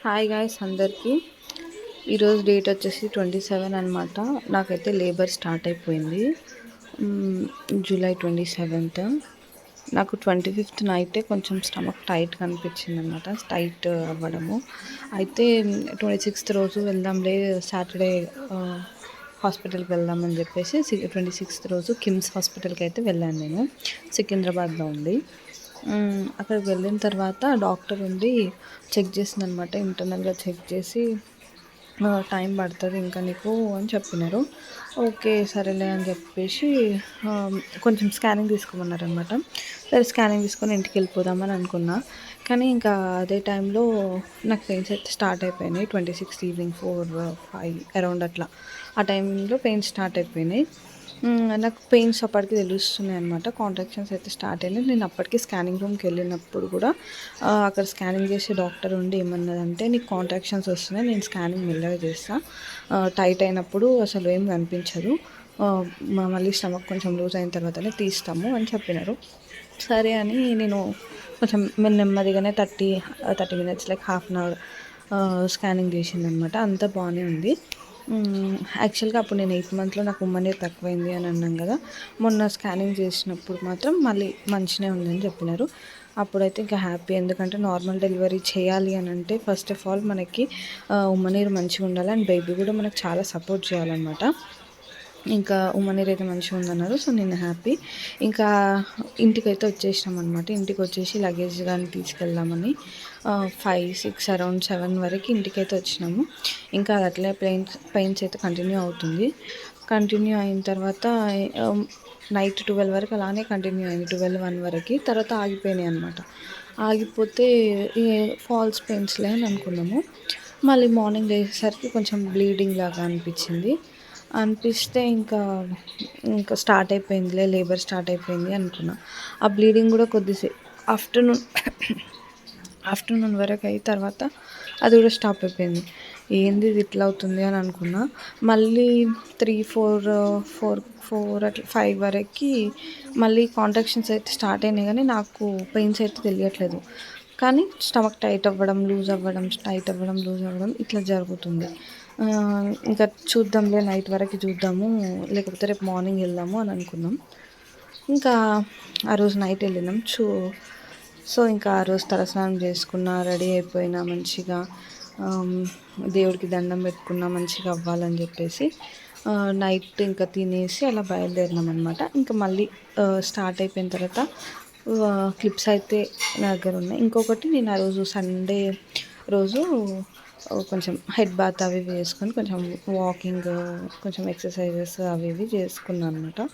Hi guys అందరికీ. ఈరోజు date వచ్చేసి 27 అనమాట. నాకైతే లేబర్ స్టార్ట్ అయిపోయింది జూలై 27th. నాకు 25th నైటే కొంచెం స్టమక్ టైట్గా అనిపించింది అనమాట, టైట్ అవ్వడము. అయితే 26th రోజు వెళ్దాంలే, సాటర్డే హాస్పిటల్కి వెళ్దామని చెప్పేసి 26th రోజు కిమ్స్ హాస్పిటల్కి అయితే వెళ్ళాను నేను, సికింద్రాబాద్లో ఉంది. అక్కడికి వెళ్ళిన తర్వాత డాక్టర్ ఉండి చెక్ చేసిందనమాట, ఇంటర్నల్గా చెక్ చేసి టైం పడుతుంది ఇంకా నీకు అని చెప్పినారు. ఓకే సరేలే అని చెప్పేసి కొంచెం స్కానింగ్ తీసుకోమన్నారనమాట. సరే స్కానింగ్ తీసుకొని ఇంటికి వెళ్ళిపోదామని అనుకున్నా. కానీ ఇంకా అదే టైంలో నాకు పెయిన్స్ అయితే స్టార్ట్ అయిపోయినాయి. 26 ఈవినింగ్ 4-5 అరౌండ్ అట్లా ఆ టైంలో పెయిన్స్ స్టార్ట్ అయిపోయినాయి. నాకు పెయిన్స్ అప్పటికి తెలుస్తున్నాయి అనమాట, కాంట్రాక్షన్స్ అయితే స్టార్ట్ అయినాయి. నేను అప్పటికి స్కానింగ్ రూమ్కి వెళ్ళినప్పుడు కూడా అక్కడ స్కానింగ్ చేసే డాక్టర్ ఉండి ఏమన్నదంటే, నీకు కాంట్రాక్షన్స్ వస్తున్నాయి, నేను స్కానింగ్ మెల్లగా చేస్తాను, టైట్ అయినప్పుడు అసలు ఏం కనిపించదు, మళ్ళీ స్టమక్ కొంచెం లూజ్ అయిన తర్వాతనే తీస్తాము అని చెప్పినారు. సరే అని నేను కొంచెం నెమ్మదిగానే 30 minutes like half an hour scanning చేసిందనమాట. అంతా బాగానే ఉంది. యాక్చువల్గా అప్పుడు నేను 8th మంత్లో నాకు ఉమ్మనీరు తక్కువైంది అని అన్నాను కదా, మొన్న స్కానింగ్ చేసినప్పుడు మాత్రం మళ్ళీ మంచిగానే ఉందని చెప్పినారు. అప్పుడైతే ఇంకా హ్యాపీ, ఎందుకంటే నార్మల్ డెలివరీ చేయాలి అని అంటే ఫస్ట్ ఆఫ్ ఆల్ మనకి ఉమ్మనీరు మంచిగా ఉండాలి అండ్ బేబీ కూడా మనకు చాలా సపోర్ట్ చేయాలన్నమాట. ఇంకా ఉమ్మనీరు అయితే మంచిగా ఉందన్నారు. సో నేను హ్యాపీ. ఇంకా ఇంటికైతే వచ్చేసినాం అనమాట. ఇంటికి వచ్చేసి లగేజ్ కానీ తీసుకెళ్దామని 5-6 అరౌండ్ 7 వరకు ఇంటికైతే వచ్చినాము. ఇంకా అది అట్లే పెయిన్స్ అయితే కంటిన్యూ అవుతుంది. కంటిన్యూ అయిన తర్వాత నైట్ 12 వరకు అలానే కంటిన్యూ అయింది, 12-1 వరకు. తర్వాత ఆగిపోయినాయి అనమాట. ఆగిపోతే ఫాల్స్ పెయిన్స్లే అని అనుకున్నాము. మళ్ళీ మార్నింగ్ లేచేసరికి కొంచెం బ్లీడింగ్ లాగా అనిపిస్తే ఇంకా స్టార్ట్ అయిపోయిందిలే, లేబర్ స్టార్ట్ అయిపోయింది అనుకున్నా. ఆ బ్లీడింగ్ కూడా కొద్దిసేపు ఆఫ్టర్నూన్ వరకు అయిన తర్వాత అది కూడా స్టాప్ అయిపోయింది. ఏంది ఇది ఇట్లా అవుతుంది అని అనుకున్నా. మళ్ళీ 3-4 అట్లా 5 వరకు మళ్ళీ కాంట్రాక్షన్స్ అయితే స్టార్ట్ అయినాయి, కానీ నాకు పెయిన్స్ అయితే తెలియట్లేదు. కానీ స్టమక్ టైట్ అవ్వడం, లూజ్ అవ్వడం, టైట్ అవ్వడం, లూజ్ అవ్వడం ఇట్లా జరుగుతుంది. ఇంకా చూద్దాంలే, నైట్ వరకు చూద్దాము, లేకపోతే రేపు మార్నింగ్ వెళ్దాము అని అనుకున్నాం. ఇంకా ఆ రోజు నైట్ వెళ్ళినాం. సో ఇంకా ఆ రోజు తలస్నానం చేసుకున్నా, రెడీ అయిపోయినా మంచిగా, దేవుడికి దండం పెట్టుకున్నా మంచిగా అవ్వాలని చెప్పేసి నైట్ ఇంకా తినేసి అలా బయలుదేరినాం అనమాట. ఇంకా మళ్ళీ స్టార్ట్ అయిపోయిన తర్వాత క్లిప్స్ అయితే నా దగ్గర ఉన్నాయి. ఇంకొకటి, నేను ఆ రోజు సండే రోజు కొంచెం హెడ్ బాత్ అవి వేసుకొని కొంచెం వాకింగ్, కొంచెం ఎక్సర్సైజెస్ అవి ఇవి చేసుకున్నాను అనమాట.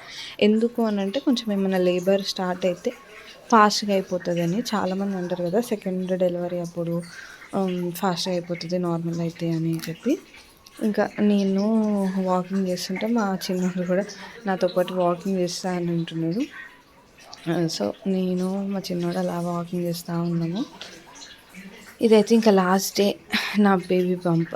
ఎందుకు అని అంటే, కొంచెం ఏమైనా లేబర్ స్టార్ట్ అయితే ఫాస్ట్గా అయిపోతుందని చాలామంది అంటారు కదా, సెకండ్ డెలివరీ అప్పుడు ఫాస్ట్గా అయిపోతుంది నార్మల్ అయితే అని చెప్పి. ఇంకా నేను వాకింగ్ చేస్తుంటే మా చిన్నోడు కూడా నాతో పాటు వాకింగ్ చేస్తా అని అంటున్నాడు. సో నేను మా చిన్నోడు అలా వాకింగ్ చేస్తూ ఉన్నాము. ఇదైతే ఇంకా లాస్ట్ డే నా బేబీ బంప్.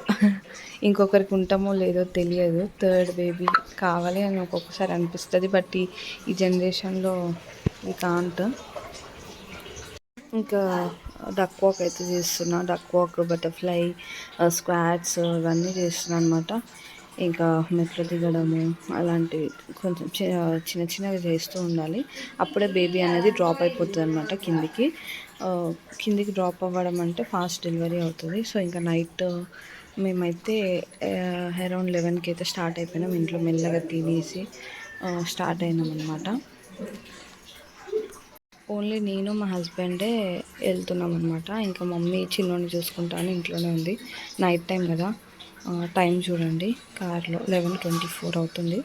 ఇంకొకరికి ఉంటామో లేదో తెలియదు, థర్డ్ బేబీ కావాలి అని ఒక్కొక్కసారి అనిపిస్తుంది. బట్ ఈ జనరేషన్లో ఈ కాంట్. ఇంకా డక్ వాక్ అయితే చేస్తున్నా, డక్ వాక్, బటర్ఫ్లై, స్క్వాట్స్ ఇవన్నీ చేస్తున్నాను అనమాట. ఇంకా మెట్లు దిగడము అలాంటివి కొంచెం చిన్న చిన్నగా చేస్తూ ఉండాలి. అప్పుడే బేబీ అనేది డ్రాప్ అయిపోతుంది అనమాట కిందికి డ్రాప్ అవ్వడం అంటే ఫాస్ట్ డెలివరీ అవుతుంది. సో ఇంకా నైట్ మేమైతే అరౌండ్ 11కి అయితే స్టార్ట్ అయిపోయినాం. ఇంట్లో మెల్లగా తినేసి స్టార్ట్ అయినాం అనమాట. ఓన్లీ నేను మా హస్బెండే వెళ్తున్నాం అనమాట. ఇంకా మమ్మీ చిన్నోడిని చూసుకుంటాను, ఇంట్లోనే ఉంది. నైట్ టైం కదా, టైం చూడండి, కార్లో 11:24 అవుతుంది.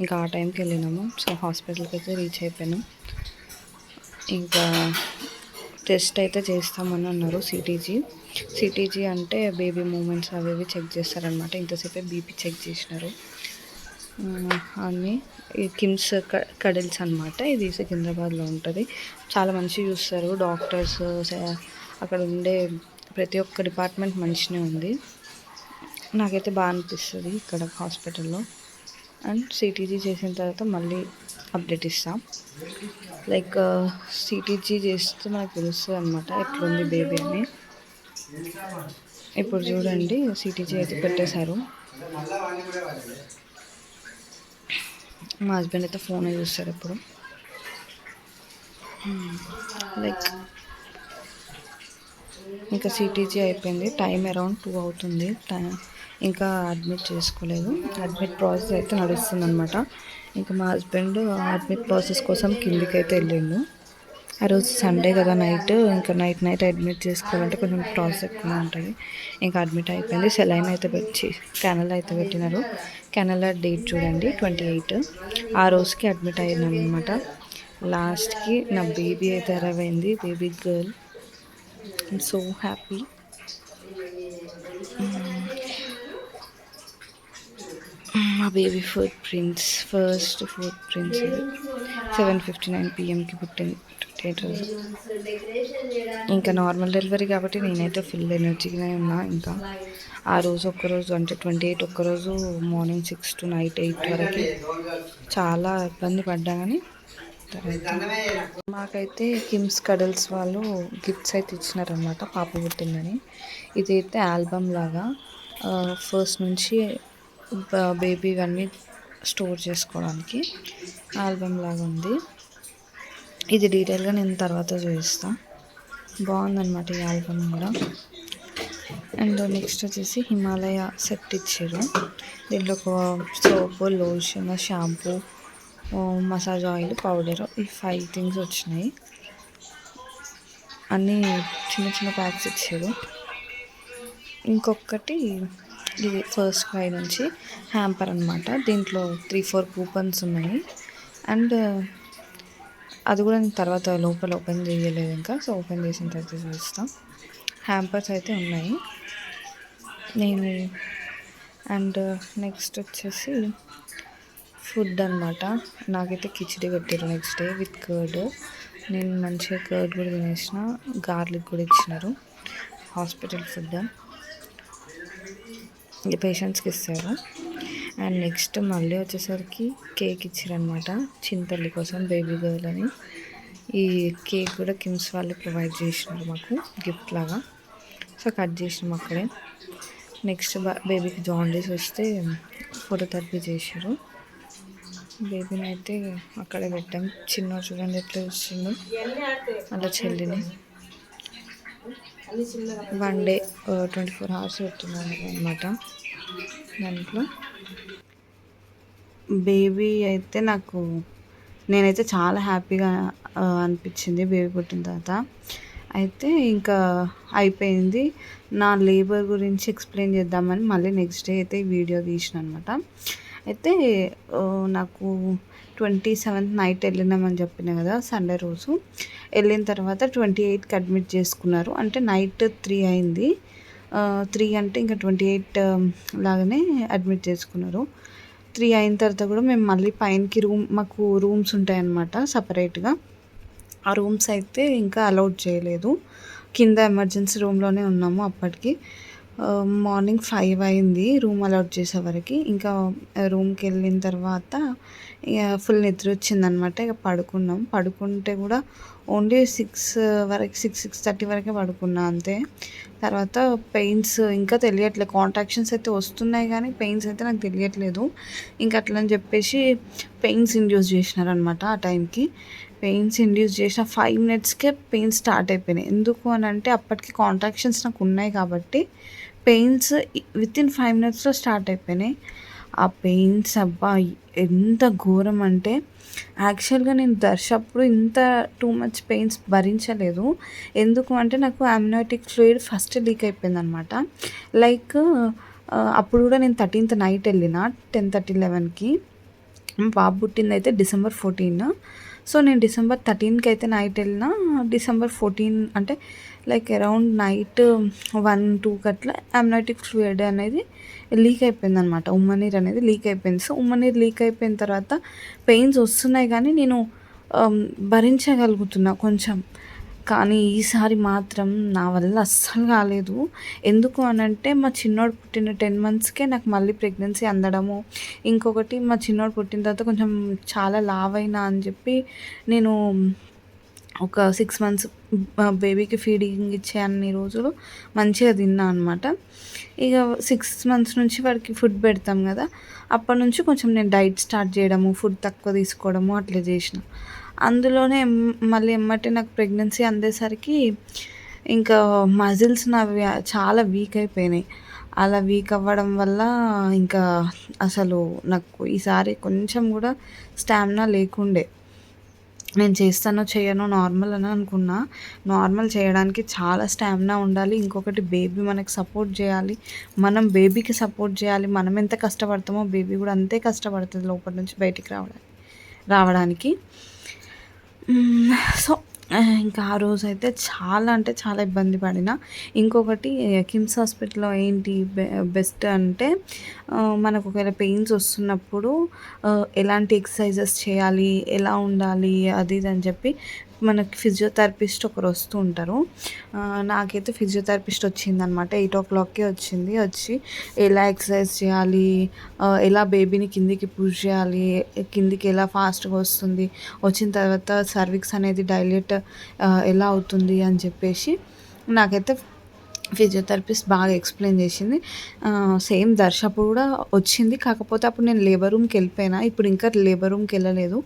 ఇంకా ఆ టైంకి వెళ్ళినాము. సో హాస్పిటల్కి అయితే రీచ్ అయిపోయినాం. ఇంకా టెస్ట్ అయితే చేస్తామని అన్నారు. సిటీజీ అంటే బేబీ మూమెంట్స్ అవి ఇవి చెక్ చేస్తారనమాట. ఇంతసేపే బీపీ చెక్ చేసినారు అన్నీ. కిమ్స్ కడిల్స్ అనమాట, ఇది సికింద్రాబాద్లో ఉంటుంది. చాలా మంచిగా చూస్తారు డాక్టర్స్, అక్కడ ఉండే ప్రతి ఒక్క డిపార్ట్మెంట్ మంచిగానే ఉంది. నాకైతే బాగా అనిపిస్తుంది ఇక్కడ హాస్పిటల్లో. అండ్ సిటీజీ చేసిన తర్వాత మళ్ళీ అప్డేట్ ఇస్తాం. లైక్ సిటీజీ చేస్తే మనకు తెలుస్తుంది అనమాట ఎట్లుంది బేబీ అని. ఇప్పుడు చూడండి సిటీజీ అయితే పెట్టేశారు. మా హస్బెండ్ అయితే ఫోన్ చూస్తాడు ఇప్పుడు. లైక్ ఇంకా సిటీజీ అయిపోయింది. టైం అరౌండ్ 2 అవుతుంది. ఇంకా అడ్మిట్ చేసుకోలేదు. అడ్మిట్ ప్రాసెస్ అయితే నడుస్తుంది అనమాట. ఇంకా మా హస్బెండ్ అడ్మిట్ ప్రాసెస్ కోసం కిందికి అయితే వెళ్ళిండు. ఆ రోజు సండే కదా నైట్, ఇంకా నైట్ అడ్మిట్ చేసుకోవాలంటే కొంచెం ప్రాసెస్ ఎక్కువ ఉంటుంది. ఇంకా అడ్మిట్ అయిపోయింది. సెలైన్ అయితే పెట్టి కెనల్ అయితే పెట్టినారు. కెనల్ డేట్ చూడండి 28. ఆ రోజుకి అడ్మిట్ అయినాను అనమాట. లాస్ట్కి నా బేబీ అయితే అరైవ్ అయింది. Baby girl. I'm so happy. మా baby footprints, first footprints ఇది 7:59 PM పుట్టింది. 28 రోజు. ఇంకా నార్మల్ డెలివరీ కాబట్టి నేనైతే ఫుల్ ఎనర్జీగానే ఉన్నా. ఇంకా ఆ రోజు ఒక్కరోజు అంటే 28 ఒక్కరోజు మార్నింగ్ 6 to నైట్ 8 వరకు చాలా ఇబ్బంది పడ్డా. కానీ తర్వాత మాకైతే కిమ్స్ కడల్స్ వాళ్ళు గిఫ్ట్స్ అయితే ఇచ్చినారనమాట పాప పుట్టిందని. ఇదైతే ఆల్బమ్ లాగా ఫస్ట్ నుంచి బేబీ ఇవన్నీ స్టోర్ చేసుకోవడానికి ఆల్బమ్ లాగా ఉంది. ఇది డీటెయిల్గా నేను తర్వాత చూపిస్తాను. బాగుందన్నమాట ఈ ఆల్బమ్ కూడా. అండ్ నెక్స్ట్ వచ్చేసి హిమాలయ సెట్ ఇచ్చారు. దీంట్లో ఒక soap, lotion, shampoo, massage oil, powder, ఈ 5 థింగ్స్ వచ్చినాయి. అన్నీ చిన్న చిన్న ప్యాక్స్ ఇచ్చారు. ఇంకొకటి ఇది ఫస్ట్ క్రై నుంచి హ్యాంపర్ అనమాట. దీంట్లో 3-4 కూపన్స్ ఉన్నాయి. అండ్ అది కూడా నేను తర్వాత లోపల ఓపెన్ చేయలేదు ఇంకా. సో ఓపెన్ చేసిన తర్వాత చూస్తాం. హ్యాంపర్స్ అయితే ఉన్నాయి నేను. అండ్ నెక్స్ట్ వచ్చేసి ఫుడ్ అనమాట. నాకైతే కిచిడి పెట్టారు నెక్స్ట్ డే విత్ కర్డ్. నేను మంచిగా కర్డ్ కూడా తినేసిన. గార్లిక్ కూడా ఇచ్చినారు. హాస్పిటల్ ఫుడ్ పేషెంట్స్కి ఇస్తారు. అండ్ నెక్స్ట్ మళ్ళీ వచ్చేసరికి కేక్ ఇచ్చారనమాట చింతల్లి కోసం, బేబీ గర్ల్ అని. ఈ కేక్ కూడా కిమ్స్ వాళ్ళు ప్రొవైడ్ చేసినారు మాకు గిఫ్ట్ లాగా. సో కట్ చేసినాం అక్కడే. నెక్స్ట్ బేబీకి జాండీస్ వస్తే ఫోటోథెరపీ చేశారు. బేబీని అయితే అక్కడే పెట్టాం. చిన్న చూడండి ఎట్లా చూస్తుందో అలా చెల్లిని. 1 day 24 hours పెట్టున్నాను అనమాట. దాంట్లో బేబీ అయితే నేనైతే చాలా హ్యాపీగా అనిపించింది బేబీ పుట్టిన తర్వాత. అయితే ఇంకా అయిపోయింది. నా లేబర్ గురించి ఎక్స్ప్లెయిన్ చేద్దామని మళ్ళీ నెక్స్ట్ డే అయితే వీడియో తీసిన అనమాట. అయితే నాకు 27th నైట్ వెళ్ళినామని చెప్పిన కదా సండే రోజు. వెళ్ళిన తర్వాత 28కి అడ్మిట్ చేసుకున్నారు. అంటే నైట్ 3 అయింది. 3 అంటే ఇంకా 28 లాగానే అడ్మిట్ చేసుకున్నారు. 3 అయిన తర్వాత కూడా మేము మళ్ళీ పైనకి మాకు రూమ్స్ ఉంటాయన్నమాట సపరేట్గా. ఆ రూమ్స్ అయితే ఇంకా అలౌడ్ చేయలేదు. కింద ఎమర్జెన్సీ రూమ్లోనే ఉన్నాము అప్పటికి. మార్నింగ్ 5 అయింది రూమ్ అలౌట్ చేసే వరకు. ఇంకా రూమ్కి వెళ్ళిన తర్వాత ఇక ఫుల్ నిద్ర వచ్చిందనమాట. ఇక పడుకుంటే కూడా ఓన్లీ 6 వరకు 6:30 వరకే పడుకున్నా అంతే. తర్వాత పెయిన్స్ ఇంకా తెలియట్లేదు. కాంట్రాక్షన్స్ అయితే వస్తున్నాయి కానీ పెయిన్స్ అయితే నాకు తెలియట్లేదు. ఇంకా అట్లని చెప్పేసి పెయిన్స్ ఇండ్యూస్ చేసినారనమాట. ఆ టైంకి పెయిన్స్ ఇండ్యూస్ చేసిన 5 minutesకే పెయిన్స్ స్టార్ట్ అయిపోయినాయి. ఎందుకు అని అంటే అప్పటికి కాంట్రాక్షన్స్ నాకు ఉన్నాయి కాబట్టి పెయిన్స్ వితిన్ 5 minutesలో స్టార్ట్ అయిపోయినాయి. ఆ పెయిన్స్ అబ్బా ఎంత ఘోరం అంటే యాక్చువల్గా నేను దర్శప్పుడు ఇంత టూ మచ్ పెయిన్స్ భరించలేదు. ఎందుకు అంటే నాకు అమ్నియోటిక్ ఫ్లూయిడ్ ఫస్ట్ లీక్ అయిపోయింది అనమాట. లైక్ అప్పుడు కూడా నేను 13th నైట్ వెళ్ళిన 10:30, 11కి. బాబు పుట్టింది అయితే December 14. సో నేను December 13కి అయితే నైట్ వెళ్ళిన. December 14 అంటే లైక్ అరౌండ్ నైట్ 1-2 అట్లా అమ్నియోటిక్ ఫ్లూయిడ్ అనేది లీక్ అయిపోయింది అనమాట. ఉమ్మనీరు అనేది లీక్ అయిపోయింది. సో ఉమ్మనీరు లీక్ అయిపోయిన తర్వాత పెయిన్స్ వస్తున్నాయి కానీ నేను భరించగలుగుతున్నా కొంచెం. కానీ ఈసారి మాత్రం నా వల్ల అస్సలు కాలేదు. ఎందుకు అని అంటే మా చిన్నోడు పుట్టిన 10 monthsకే నాకు మళ్ళీ ప్రెగ్నెన్సీ అందడము. ఇంకొకటి మా చిన్నోడు పుట్టిన తర్వాత కొంచెం చాలా లావైనా అని చెప్పి నేను ఒక 6 మంత్స్ బేబీకి ఫీడింగ్ ఇచ్చే అన్ని రోజులు మంచిగా తిన్నా అనమాట. ఇక 6 మంత్స్ నుంచి వాడికి ఫుడ్ పెడతాం కదా, అప్పటి నుంచి కొంచెం నేను డైట్ స్టార్ట్ చేయడము, ఫుడ్ తక్కువ తీసుకోవడము అట్లా చేసిన. అందులోనే మళ్ళీ ఎమ్మటే నాకు ప్రెగ్నెన్సీ అందేసరికి ఇంకా మజిల్స్ నావి చాలా వీక్ అయిపోయినాయి. అలా వీక్ అవ్వడం వల్ల ఇంకా అసలు నాకు ఈసారి కొంచెం కూడా స్టామినా లేకుండే. నేను చేస్తానో చేయనో నార్మల్ అని అనుకున్నా. నార్మల్ చేయడానికి చాలా స్టామినా ఉండాలి. ఇంకొకటి బేబీ మనకి సపోర్ట్ చేయాలి. మనం బేబీకి సపోర్ట్ చేయాలి. మనం ఎంత కష్టపడతామో బేబీ కూడా అంతే కష్టపడుతుంది లోపల నుంచి బయటికి రావడానికి. సో ఇంకా ఆ రోజైతే చాలా అంటే చాలా ఇబ్బంది పడిన. ఇంకొకటి కిమ్స్ హాస్పిటల్‌లో ఏంటి బెస్ట్ అంటే మనకు ఒకవేళ పెయిన్స్ వస్తున్నప్పుడు ఎలాంటి ఎక్సర్సైజెస్ చేయాలి, ఎలా ఉండాలి అది ఇది అని చెప్పి మనకి ఫిజియోథెరపిస్ట్ ఒకరు వస్తూ ఉంటారు. నాకైతే ఫిజియోథెరపిస్ట్ వచ్చిందనమాట. 8:00కే వచ్చింది. వచ్చి ఎలా ఎక్సర్సైజ్ చేయాలి, ఎలా బేబీని కిందికి పుష్ చేయాలి, కిందికి ఎలా ఫాస్ట్‌గా వస్తుంది, వచ్చిన తర్వాత సర్విక్స్ అనేది డైలేట్ ఎలా అవుతుంది అని చెప్పేసి నాకైతే ఫిజియోథెరపిస్ట్ బాగా ఎక్స్ప్లెయిన్ చేసింది. సేమ్ దర్శప్పుడు కూడా వచ్చింది. కాకపోతే అప్పుడు నేను లేబర్ రూమ్కి వెళ్ళిపోయినా. ఇప్పుడు ఇంకా లేబర్ రూమ్కి వెళ్ళలేదు.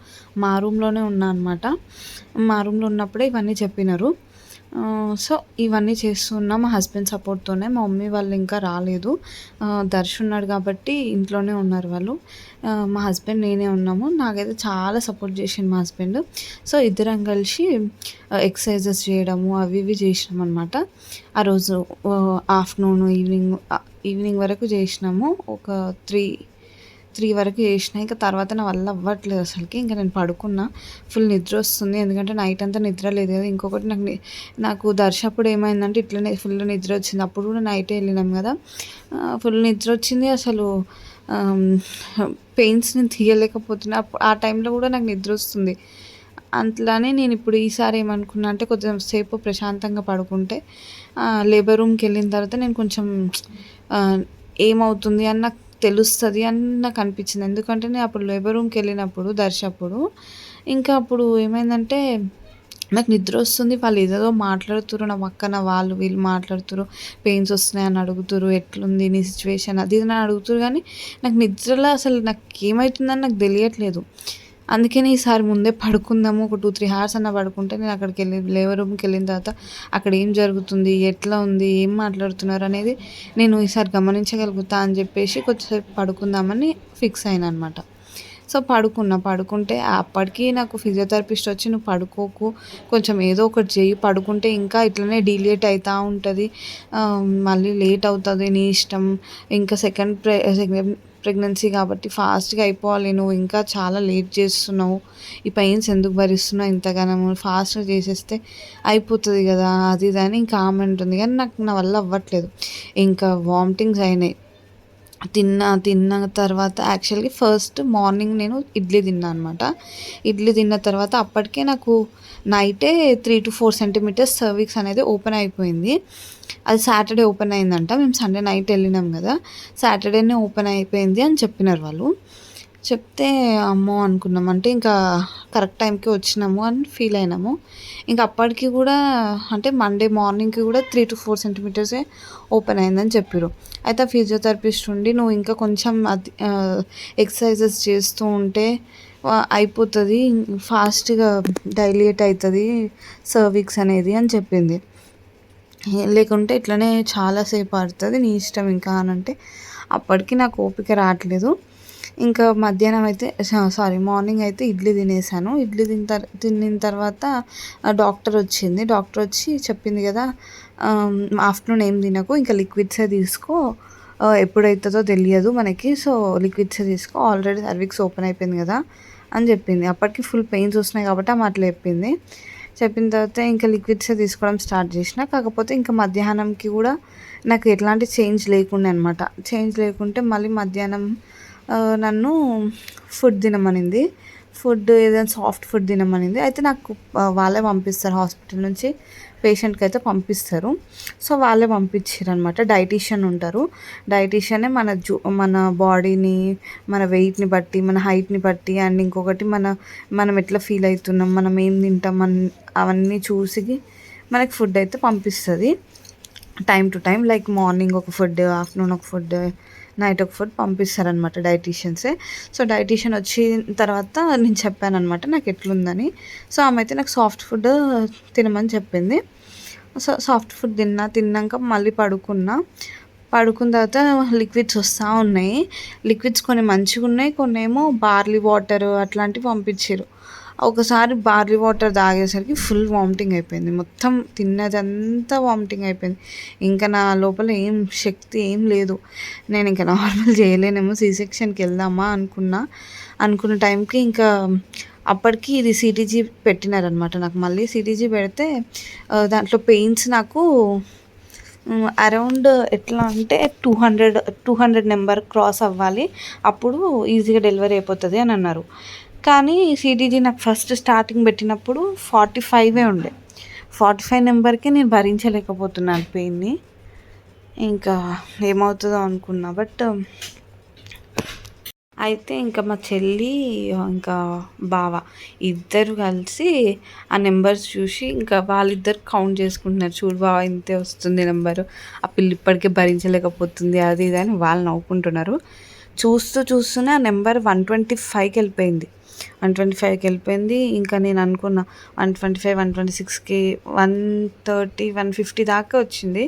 మా రూమ్లోనే ఉన్నా అనమాట. మా రూమ్లో ఉన్నప్పుడే ఇవన్నీ చెప్పినారు. సో ఇవన్నీ చేస్తున్నా మా హస్బెండ్ సపోర్ట్తోనే. మా మమ్మీ వాళ్ళు ఇంకా రాలేదు. దర్శ్ ఉన్నాడు కాబట్టి ఇంట్లోనే ఉన్నారు వాళ్ళు. మా హస్బెండ్ నేనే ఉన్నాము. నాకైతే చాలా సపోర్ట్ చేసిండు మా హస్బెండ్. సో ఇద్దరం కలిసి ఎక్సర్సైజెస్ చేయడము అవి ఇవి చేసినాం అనమాట. ఆ రోజు ఆఫ్టర్నూన్ ఈవినింగ్ వరకు చేసినాము. ఒక 3 వరకు చేసిన. ఇంకా తర్వాత నా వల్ల అవ్వట్లేదు అసలుకి. ఇంకా నేను పడుకున్నా. ఫుల్ నిద్ర వస్తుంది. ఎందుకంటే నైట్ అంతా నిద్ర లేదు కదా. ఇంకొకటి నాకు దర్శప్పుడు ఏమైందంటే ఇట్లనే ఫుల్ నిద్ర వచ్చింది. అప్పుడు కూడా నైటే వెళ్ళినాం కదా, ఫుల్ నిద్ర వచ్చింది. అసలు పెయిన్స్ నేను తీయలేకపోతున్నా. ఆ టైంలో కూడా నాకు నిద్ర వస్తుంది. అట్లానే నేను ఇప్పుడు ఈసారి ఏమనుకున్నా అంటే కొంచెం సేపు ప్రశాంతంగా పడుకుంటే లేబర్ రూమ్కి వెళ్ళిన తర్వాత నేను కొంచెం ఏమవుతుంది అని నాకు తెలుస్తుంది అని నాకు అనిపించింది. ఎందుకంటే నేను అప్పుడు లేబర్ రూమ్కి వెళ్ళినప్పుడు దర్శప్పుడు ఇంకా అప్పుడు ఏమైందంటే నాకు నిద్ర వస్తుంది. వాళ్ళు ఏదేదో మాట్లాడుతుర్రు నా పక్కన, వాళ్ళు వీళ్ళు మాట్లాడుతుర్రు, పెయిన్స్ వస్తున్నాయని అడుగుతుర్రు, ఎట్లుంది నీ సిచ్యువేషన్ అది ఇది అని అడుగుతుర్రు. కానీ నాకు నిద్రలో అసలు నాకు ఏమవుతుందని నాకు తెలియట్లేదు. అందుకని ఈసారి ముందే పడుకుందాము, ఒక 2-3 అవర్స్ అన్నా పడుకుంటే నేను అక్కడికి వెళ్ళి లేబర్ రూమ్కి వెళ్ళిన తర్వాత అక్కడ ఏం జరుగుతుంది, ఎట్లా ఉంది, ఏం మాట్లాడుతున్నారు అనేది నేను ఈసారి గమనించగలుగుతా అని చెప్పేసి కొంచెంసేపు పడుకుందామని ఫిక్స్ అయినా అనమాట. సో పడుకుంటే అప్పటికి నాకు ఫిజియోథెరపిస్ట్ వచ్చి నువ్వు పడుకోకు, కొంచెం ఏదో ఒకటి చెయ్యి, పడుకుంటే ఇంకా ఇట్లనే డిలేట్ అవుతూ ఉంటుంది, మళ్ళీ లేట్ అవుతుంది, నీ ఇష్టం, ఇంకా సెకండ్ ప్రెగ్నెన్సీ కాబట్టి ఫాస్ట్గా అయిపోవాలి, నువ్వు ఇంకా చాలా లేట్ చేస్తున్నావు, ఈ పెయిన్స్ ఎందుకు భరిస్తున్నావు ఇంతగానో, ఫాస్ట్గా చేసేస్తే అయిపోతుంది కదా అది ఇది అని ఇంకా ఆమె ఉంటుంది. కానీ నాకు నా వల్ల అవ్వట్లేదు. ఇంకా వామిటింగ్స్ అయినాయి. తిన్న తర్వాత యాక్చువల్గా ఫస్ట్ మార్నింగ్ నేను ఇడ్లీ తిన్నా అనమాట. ఇడ్లీ తిన్న తర్వాత అప్పటికే నాకు నైటే 3-4 సెంటీమీటర్స్ సర్వీక్స్ అనేది ఓపెన్ అయిపోయింది. అది సాటర్డే ఓపెన్ అయిందంట. మేము సండే నైట్ వెళ్ళినాం కదా, సాటర్డేనే ఓపెన్ అయిపోయింది అని చెప్పినారు వాళ్ళు. చెప్తే అమ్మో అనుకున్నాం. అంటే ఇంకా కరెక్ట్ టైంకి వచ్చినాము అని ఫీల్ అయినాము. ఇంకా అప్పటికి కూడా అంటే మండే మార్నింగ్కి కూడా 3-4 సెంటీమీటర్సే ఓపెన్ అయిందని చెప్పారు. అయితే ఫిజియోథెరపిస్ట్ ఉండి నువ్వు ఇంకా కొంచెం ఎక్సర్సైజెస్ చేస్తూ ఉంటే అయిపోతుంది, ఫాస్ట్గా డైలేట్ అవుతుంది సర్వీక్స్ అనేది అని చెప్పింది. లేకుంటే ఇట్లనే చాలాసేపు పడుతుంది, నీ ఇష్టం ఇంకా అని అంటే అప్పటికి నాకు ఓపిక రావట్లేదు. ఇంకా మధ్యాహ్నం అయితే మార్నింగ్ అయితే ఇడ్లీ తినేసాను. ఇడ్లీ తిన్న తర్వాత డాక్టర్ వచ్చింది. డాక్టర్ వచ్చి చెప్పింది కదా, ఆఫ్టర్నూన్ ఏం తినకు, ఇంకా లిక్విడ్సే తీసుకో, ఎప్పుడవుతుందో తెలియదు మనకి, సో లిక్విడ్సే తీసుకో, ఆల్రెడీ సర్వీక్స్ ఓపెన్ అయిపోయింది కదా అని చెప్పింది. అప్పటికి ఫుల్ పెయిన్స్ వస్తున్నాయి కాబట్టి ఆమె అట్లా చెప్పింది. చెప్పిన తర్వాత ఇంకా లిక్విడ్సే తీసుకోవడం స్టార్ట్ చేసిన. కాకపోతే ఇంకా మధ్యాహ్నంకి కూడా నాకు ఎట్లాంటి చేంజ్ లేకుండే అనమాట. చేంజ్ లేకుంటే మళ్ళీ మధ్యాహ్నం నన్ను ఫుడ్ తినమనింది. ఫుడ్ ఏదైనా సాఫ్ట్ ఫుడ్ తినమనింది. అయితే నాకు వాళ్ళే పంపిస్తారు హాస్పిటల్ నుంచి పేషెంట్కి అయితే పంపిస్తారు. సో వాళ్ళే పంపించారనమాట. డైటీషియన్ ఉంటారు. డైటీషియనే మన బాడీని, మన వెయిట్ని బట్టి, మన హైట్ని బట్టి, అండ్ ఇంకొకటి మనం ఎట్లా ఫీల్ అవుతున్నాం, మనం ఏం తింటాం అవన్నీ చూసి మనకి ఫుడ్ అయితే పంపిస్తుంది time to time. Like morning ఒక ఫుడ్, ఆఫ్టర్నూన్ ఒక ఫుడ్, నైట్ ఒక ఫుడ్ పంపిస్తారనమాట డైటీషియన్సే. సో డైటీషియన్ వచ్చిన తర్వాత నేను చెప్పానమాట నాకు ఎట్లుందని. సో ఆమె అయితే నాకు సాఫ్ట్ ఫుడ్ తినమని చెప్పింది. సో సాఫ్ట్ ఫుడ్ తిన్నాక మళ్ళీ పడుకున్న తర్వాత లిక్విడ్స్ వస్తూ ఉన్నాయి. లిక్విడ్స్ కొన్ని మంచిగా ఉన్నాయి, కొన్ని ఏమో బార్లీ వాటర్ అట్లాంటివి పంపించారు. ఒకసారి బార్లీ వాటర్ తాగేసరికి ఫుల్ వామిటింగ్ అయిపోయింది. మొత్తం తిన్నదంతా వామిటింగ్ అయిపోయింది. ఇంకా నా లోపల ఏం శక్తి ఏం లేదు. నేను ఇంకా నార్మల్ చేయలేనేమో, సి సెక్షన్కి వెళ్దామా అనుకున్న టైంకి ఇంకా అప్పటికి ఇది సిటీజీ పెట్టినారనమాట నాకు. మళ్ళీ సిటీజీ పెడితే దాంట్లో పెయిన్స్ నాకు అరౌండ్ ఎట్లా అంటే 200 నెంబర్ క్రాస్ అవ్వాలి, అప్పుడు ఈజీగా డెలివరీ అయిపోతుంది అని అన్నారు. కానీ సిటీజీ నాకు ఫస్ట్ స్టార్టింగ్ పెట్టినప్పుడు 45 ఉండే. 45 నెంబర్కి నేను భరించలేకపోతున్నాను పెయిన్ని. ఇంకా ఏమవుతుందో అనుకున్నా. బట్ అయితే ఇంకా మా చెల్లి ఇంకా బావ ఇద్దరు కలిసి ఆ నెంబర్స్ చూసి ఇంకా వాళ్ళిద్దరు కౌంట్ చేసుకుంటున్నారు. చూడు బావ ఇంతే వస్తుంది నెంబరు, ఆ పిల్ల ఇప్పటికే భరించలేకపోతుంది, అది ఇది అని వాళ్ళు నవ్వుకుంటున్నారు. చూస్తూనే ఆ నెంబర్ 125కి వెళ్ళిపోయింది. 125కి వెళ్ళిపోయింది. ఇంకా నేను అనుకున్నా 125, 126కి, 130, 150 దాకా వచ్చింది.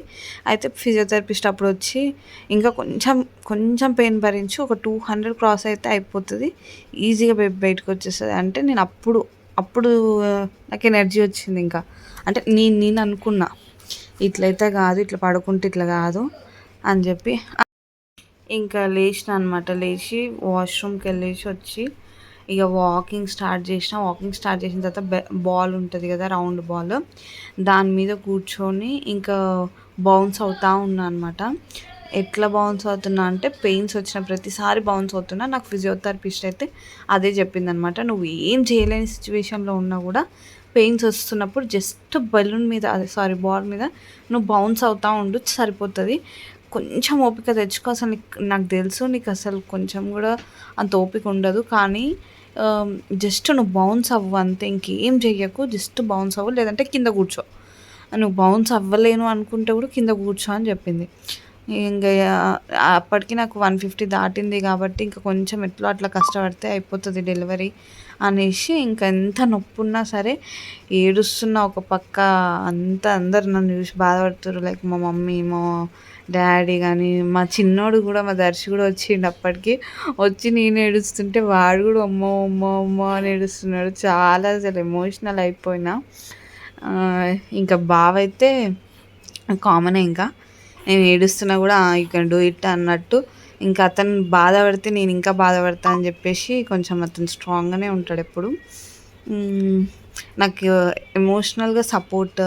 అయితే ఫిజియోథెరపిస్ట్ అప్పుడు వచ్చి ఇంకా కొంచెం పెయిన్ భరించి ఒక 200 క్రాస్ అయితే అయిపోతుంది, ఈజీగా బయటకు వచ్చేస్తుంది అంటే నేను అప్పుడు నాకు ఎనర్జీ వచ్చింది. ఇంకా అంటే నేను అనుకున్నా ఇట్లయితే కాదు, ఇట్లా పడుకుంటే ఇట్లా కాదు అని చెప్పి ఇంకా లేచిన అనమాట. లేచి వాష్రూమ్కి వెళ్ళేసి వచ్చి ఇక వాకింగ్ స్టార్ట్ చేసిన తర్వాత బాల్ ఉంటుంది కదా, రౌండ్ బాల్, దాని మీద కూర్చొని ఇంకా బౌన్స్ అవుతూ ఉన్నా అనమాట. ఎట్లా బౌన్స్ అవుతున్నా అంటే పెయిన్స్ వచ్చిన ప్రతిసారి బౌన్స్ అవుతున్నా. నాకు ఫిజియోథెరపిస్ట్ అయితే అదే చెప్పిందనమాట, నువ్వు ఏం చేయలేని సిచ్యువేషన్లో ఉన్నా కూడా పెయిన్స్ వస్తున్నప్పుడు జస్ట్ బాల్ మీద నువ్వు బౌన్స్ అవుతూ ఉండు, సరిపోతుంది. కొంచెం ఓపిక తెచ్చుకో. అసలు నాకు తెలుసు నీకు అసలు కొంచెం కూడా అంత ఓపిక ఉండదు, కానీ జస్ట్ నువ్వు బౌన్స్ అవ్వు అంతే, ఇంకేం చెయ్యకు, జస్ట్ బౌన్స్ అవ్వు, లేదంటే కింద కూర్చో. నువ్వు బౌన్స్ అవ్వలేను అనుకుంటే కూడా కింద కూర్చో అని చెప్పింది. ఇంకా అప్పటికి నాకు 150 దాటింది కాబట్టి ఇంకా కొంచెం ఎట్లా అట్లా కష్టపడితే అయిపోతుంది డెలివరీ అనేసి ఇంకా ఎంత నొప్పి ఉన్నా సరే ఏడుస్తున్నా ఒక పక్క. అందరు నన్ను చూసి బాధపడుతున్నారు. లైక్ మా మమ్మీ, మా డాడీ కానీ, మా చిన్నోడు కూడా, మా దర్శి కూడా వచ్చిండు. అప్పటికి వచ్చి నేను ఏడుస్తుంటే వాడు కూడా అమ్మో అమ్మో అమ్మో అని ఏడుస్తున్నాడు. చాలా అసలు ఎమోషనల్ అయిపోయినా. ఇంకా బావ అయితే కామనే, ఇంకా నేను ఏడుస్తున్నా కూడా యూ కెన్ డూ ఇట్ అన్నట్టు. ఇంకా అతను బాధపడితే నేను ఇంకా బాధపడతా అని చెప్పేసి కొంచెం అతను స్ట్రాంగ్గానే ఉంటాడు ఎప్పుడు. నాకు ఎమోషనల్గా సపోర్ట్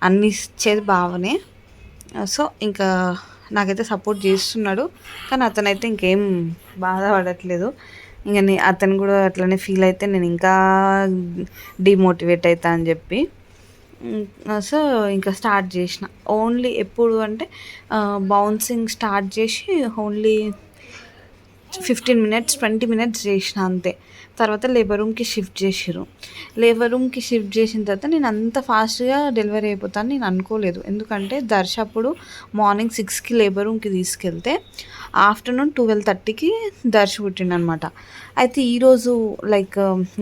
అన్ని ఇచ్చేది బావనే. సో ఇంకా నాకైతే సపోర్ట్ చేస్తున్నాడు, కానీ అతనైతే ఇంకేం బాధపడట్లేదు. ఇంకా అతను కూడా అట్లనే ఫీల్ అయితే నేను ఇంకా డిమోటివేట్ అవుతా అని చెప్పి. సో ఇంకా స్టార్ట్ చేసిన. ఓన్లీ ఎప్పుడు అంటే బౌన్సింగ్ స్టార్ట్ చేసి ఓన్లీ 15 minutes 20 minutes చేసిన అంతే. తర్వాత లేబర్ రూమ్కి షిఫ్ట్ చేసిర్రు. లేబర్ రూమ్కి షిఫ్ట్ చేసిన తర్వాత నేను అంత ఫాస్ట్గా డెలివరీ అయిపోతాను నేను అనుకోలేదు. ఎందుకంటే అప్పుడు మార్నింగ్ 6కి లేబర్ రూమ్కి తీసుకెళ్తే ఆఫ్టర్నూన్ 12:30కి దర్శ పుట్టిండనమాట. అయితే ఈరోజు లైక్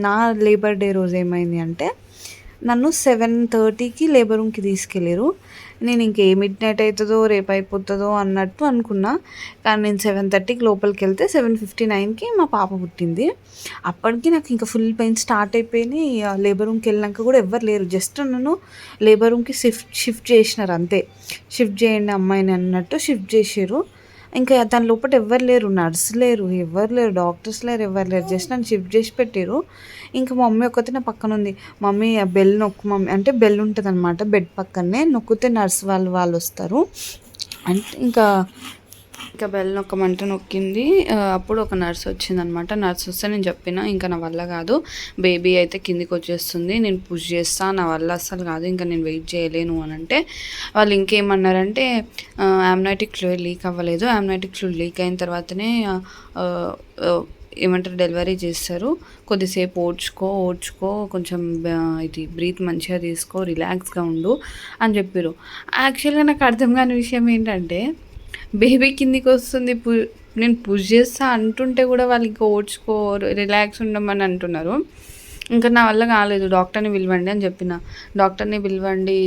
నా లేబర్ డే రోజు ఏమైంది అంటే నన్ను 7:30కి లేబర్ రూమ్కి తీసుకెళ్ళారు. నేను ఇంకే మిడ్ నైట్ అవుతుందో రేపు అయిపోతుందో అన్నట్టు అనుకున్నా. కానీ నేను 7:30కి లోపలికి వెళ్తే 7:59కి మా పాప పుట్టింది. అప్పటికి నాకు ఇంకా ఫుల్ పెయిన్ స్టార్ట్ అయిపోయినాయి. లేబర్ రూమ్కి వెళ్ళినాక కూడా ఎవ్వరు లేరు, జస్ట్ నన్ను లేబర్ రూమ్కి షిఫ్ట్ చేసినారు అంతే. షిఫ్ట్ చేయండి అమ్మాయిని అన్నట్టు షిఫ్ట్ చేసారు. ఇంకా దాని లోపల ఎవ్వరు లేరు, నర్స్ లేరు, ఎవరు లేరు, డాక్టర్స్ లేరు, ఎవరు లేరు, జస్ట్ నన్ను షిఫ్ట్ చేసి పెట్టారు. ఇంకా మమ్మీ ఒక్కతే నా పక్కన ఉంది. మమ్మీ ఆ బెల్ నొక్కు మమ్మీ అంటే, బెల్ ఉంటుంది అనమాట బెడ్ పక్కనే, నొక్కితే నర్స్ వాళ్ళు వస్తారు అంటే ఇంకా ఇంకా బెల్ నొక్కమంటే నొక్కింది. అప్పుడు ఒక నర్స్ వచ్చిందనమాట. నర్స్ వస్తే నేను చెప్పిన, ఇంకా నా వల్ల కాదు, బేబీ అయితే కిందికి వచ్చేస్తుంది, నేను పుష్ చేస్తా, నా వల్ల అస్సలు కాదు, ఇంకా నేను వెయిట్ చేయలేను అని అంటే, వాళ్ళు ఇంకేమన్నారంటే యామ్నైటిక్ ఫ్లూయిడ్ లీక్ అవ్వలేదు, యామ్నైటిక్ ఫ్లూయిడ్ లీక్ అయిన తర్వాతనే ఏమంటారు డెలివరీ చేస్తారు, కొద్దిసేపు ఓడ్చుకో కొంచెం ఇది బ్రీత్ మంచిగా తీసుకో, రిలాక్స్గా ఉండు అని చెప్పారు. యాక్చువల్గా నాకు అర్థం కాని విషయం ఏంటంటే, బేబీ కిందికి వస్తుంది, నేను పుష్ చేస్తా అంటుంటే కూడా వాళ్ళు ఇంకా ఓడ్చుకో, రిలాక్స్ ఉండమని అంటున్నారు. ఇంకా నా వల్ల కాలేదు, డాక్టర్ని పిలవండి అని చెప్పిన. డాక్టర్ని పిలవండి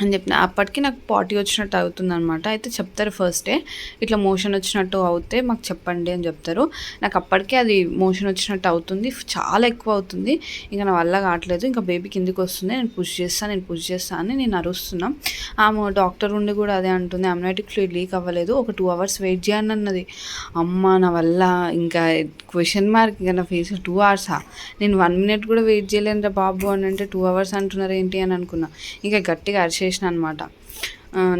అని చెప్పిన. అప్పటికి నాకు పాటీ వచ్చినట్టు అవుతుంది అనమాట. అయితే చెప్తారు ఫస్టే, ఇట్లా మోషన్ వచ్చినట్టు అవుతే మాకు చెప్పండి అని చెప్తారు. నాకు అప్పటికే అది మోషన్ వచ్చినట్టు అవుతుంది, చాలా ఎక్కువ అవుతుంది, ఇంకా నా వల్ల కావట్లేదు, ఇంకా బేబీ కిందికి వస్తుంది, నేను పుష్ చేస్తాను అని నేను అరుస్తున్నా. ఆమె డాక్టర్ ఉండి కూడా అదే అంటుంది, అమ్నైటిక్ ఫ్లూయిడ్ లీక్ అవ్వలేదు, ఒక 2 hours వెయిట్ చేయండి అన్నది. అమ్మ నా వల్ల ఇంకా క్వశ్చన్ మార్క్, ఇంకా నా ఫేస్ 2 hours నేను 1 minute కూడా వెయిట్ చేయలేను రా బాబు అని అంటే 2 hours అంటున్నారు ఏంటి అని అనుకున్నా. ఇంకా గట్టిగా అరిచేసిన అనమాట.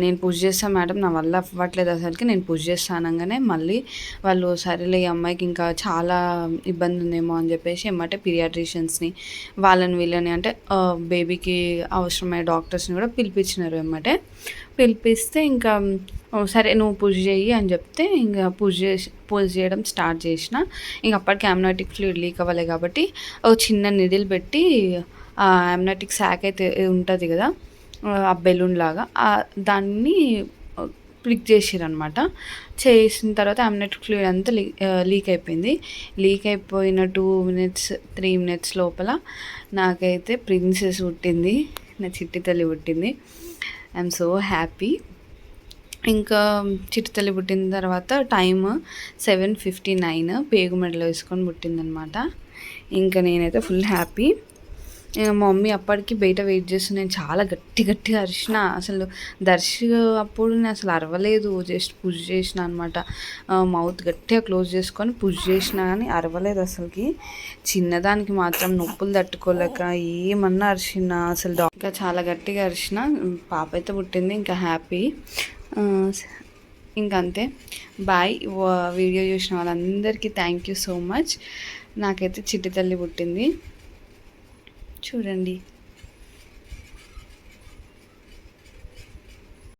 నేను పుష్ చేస్తాను మేడం, నా వల్ల అవ్వట్లేదు అసలుకి, నేను పుష్ చేస్తాను అనగానే మళ్ళీ వాళ్ళు సరేలే, ఈ అమ్మాయికి ఇంకా చాలా ఇబ్బంది ఉందేమో అని చెప్పేసి ఏమంటే పీడియాట్రిషియన్స్ని వీళ్ళని అంటే బేబీకి అవసరమయ్యే డాక్టర్స్ని కూడా పిలిపించినారు. పిలిపిస్తే ఇంకా సరే నువ్వు పుష్ చేయి అని చెప్తే ఇంకా పుష్ చేయడం స్టార్ట్ చేసిన. ఇంక అప్పటికి అమ్నైటిక్ ఫ్లూయిడ్ లీక్ అవ్వలే కాబట్టి ఒక చిన్న నిడిల్ పెట్టి ఆ అమ్నైటిక్ శాక్ అయితే ఉంటుంది కదా, ఆ బెలూన్ లాగా దాన్ని ప్లిక్ చేసిరనమాట. చేసిన తర్వాత అమ్నైటిక్ ఫ్లూయిడ్ అంతా లీక్ అయిపోయింది. లీక్ అయిపోయిన 2 minutes 3 minutes లోపల నాకైతే ప్రిన్సెస్ పుట్టింది, నా చిట్టి తల్లి పుట్టింది. I'm so happy. ఇంకా చిట్టి తల్లి పుట్టిన తర్వాత టైమ్ 7:59, పేగు మెడలో వేసుకొని పుట్టిందనమాట. ఇంకా నేనైతే ఫుల్ హ్యాపీ. మా మమ్మీ అప్పటికి బయట వెయిట్ చేస్తూ, నేను చాలా గట్టిగా అరిచిన. అసలు అప్పుడు నేను అసలు అరవలేదు, జస్ట్ పుష్ చేసిన అనమాట. మౌత్ గట్టిగా క్లోజ్ చేసుకొని పుష్ చేసినా కానీ అరవలేదు అసలుకి. చిన్నదానికి మాత్రం నొప్పులు తట్టుకోలేక ఏమన్నా అరిచిన, అసలు ఇంకా చాలా గట్టిగా అరిచిన. పాప అయితే పుట్టింది, ఇంకా హ్యాపీ. ఇంకంతే, బాయ్. వీడియో చూసిన వాళ్ళందరికీ థ్యాంక్ యూ సో మచ్. నాకైతే చిట్టి తల్లి పుట్టింది, చూడండి.